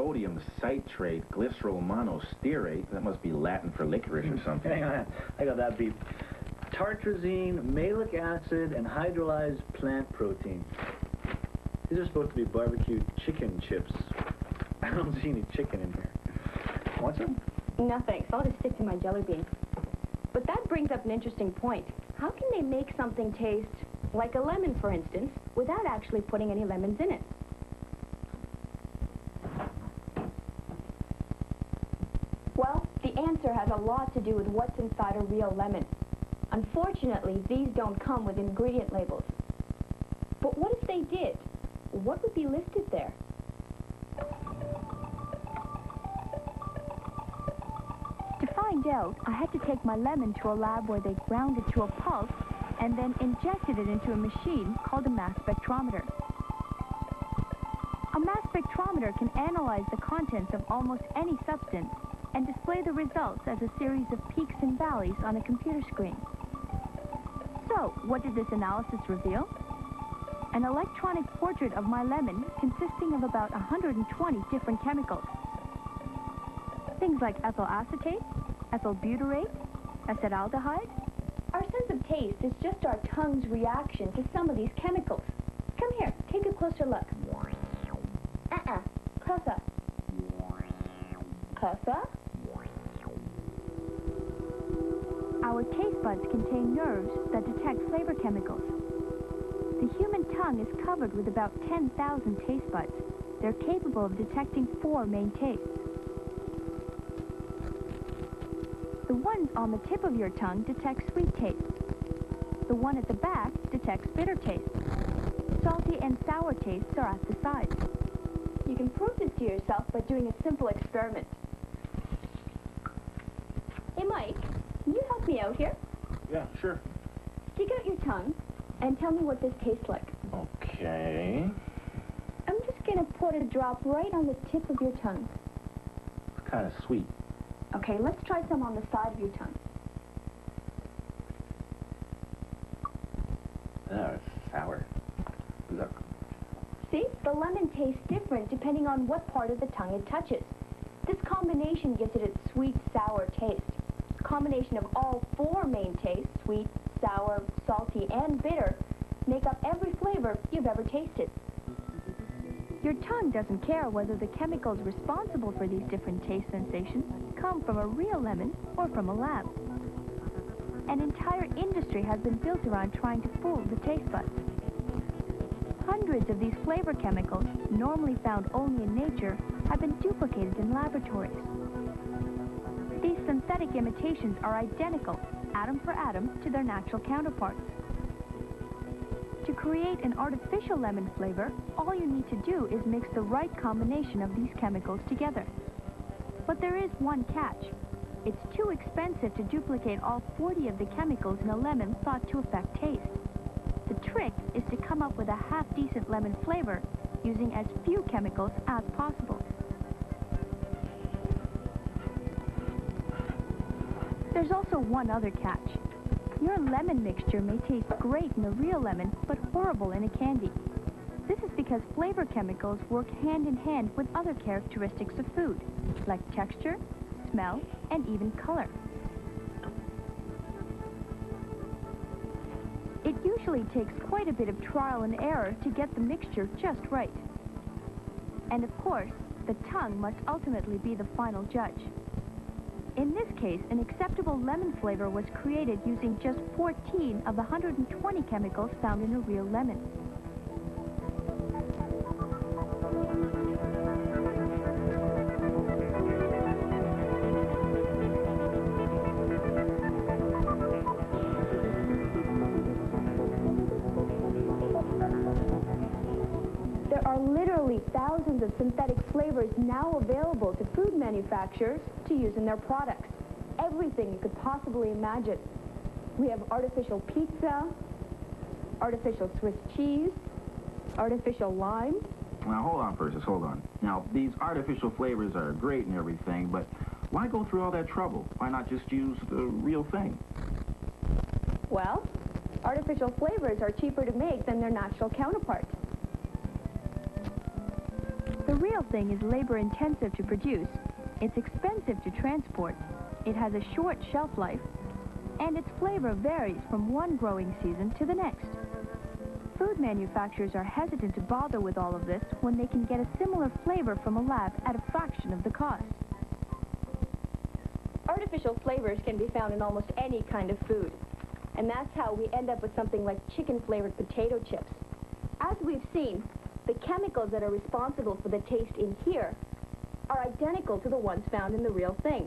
sodium citrate glycerol monostearate. That must be Latin for licorice or something. Hang on, I got that beat. Tartrazine, malic acid, and hydrolyzed plant protein. These are supposed to be barbecued chicken chips. I don't see any chicken in here. Want some? No, thanks. I'll just stick to my jelly bean. But that brings up an interesting point. How can they make something taste like a lemon, for instance, without actually putting any lemons in it? Well, the answer has a lot to do with what's inside a real lemon. Unfortunately, these don't come with ingredient labels. But what if they did? What would be listed there? To find out, I had to take my lemon to a lab where they ground it to a pulp and then injected it into a machine called a mass spectrometer. A mass spectrometer can analyze the contents of almost any substance and display the results as a series of peaks and valleys on a computer screen. So, what did this analysis reveal? An electronic portrait of my lemon consisting of about 120 different chemicals. Things like ethyl acetate, ethyl butyrate, acetaldehyde. Our sense of taste is just our tongue's reaction to some of these chemicals. Come here, take a closer look. Close up. Close up. Our taste buds contain nerves that detect flavor chemicals. The human tongue is covered with about 10,000 taste buds. They're capable of detecting 4 main tastes. The ones on the tip of your tongue detect sweet taste. The one at the back detects bitter taste. Salty and sour tastes are at the sides. You can prove this to yourself by doing a simple experiment. Hey, Mike, can you help me out here? Yeah, sure. Stick out your tongue and tell me what this tastes like. Okay. I'm just going to put a drop right on the tip of your tongue. It's kind of sweet. Okay, let's try some on the side of your tongue. Oh, it's sour. Look. See, the lemon tastes different depending on what part of the tongue it touches. This combination gives it its sweet, sour taste. A combination of all 4 main tastes, sweet, sour, salty, and bitter, make up every flavor you've ever tasted. Your tongue doesn't care whether the chemicals responsible for these different taste sensations come from a real lemon or from a lab. An entire industry has been built around trying to fool the taste buds. Hundreds of these flavor chemicals, normally found only in nature, have been duplicated in laboratories. These synthetic imitations are identical, atom for atom, to their natural counterparts. To create an artificial lemon flavor, all you need to do is mix the right combination of these chemicals together. But there is one catch. It's too expensive to duplicate all 40 of the chemicals in a lemon thought to affect taste. The trick is to come up with a half-decent lemon flavor using as few chemicals as possible. There's also one other catch. Your lemon mixture may taste great in a real lemon, but horrible in a candy. This is because flavor chemicals work hand in hand with other characteristics of food, like texture, smell, and even color. It usually takes quite a bit of trial and error to get the mixture just right. And of course, the tongue must ultimately be the final judge. In this case, an acceptable lemon flavor was created using just 14 of the 120 chemicals found in a real lemon. There are literally thousands of synthetic flavors now available to food manufacturers to use in their products. Everything you could possibly imagine. We have artificial pizza, artificial Swiss cheese, artificial lime. Now, hold on, Persis, hold on. Now, these artificial flavors are great and everything, but why go through all that trouble? Why not just use the real thing? Well, artificial flavors are cheaper to make than their natural counterparts. The real thing is labor-intensive to produce, it's expensive to transport, it has a short shelf life, and its flavor varies from one growing season to the next. Food manufacturers are hesitant to bother with all of this when they can get a similar flavor from a lab at a fraction of the cost. Artificial flavors can be found in almost any kind of food. And that's how we end up with something like chicken-flavored potato chips. As we've seen, the chemicals that are responsible for the taste in here are identical to the ones found in the real thing.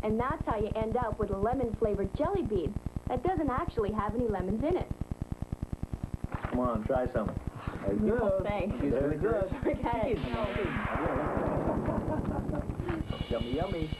And that's how you end up with a lemon-flavored jelly bean that doesn't actually have any lemons in it. Come on, try some. Very good. No, thanks. Very good. Forget it. Yummy, yummy.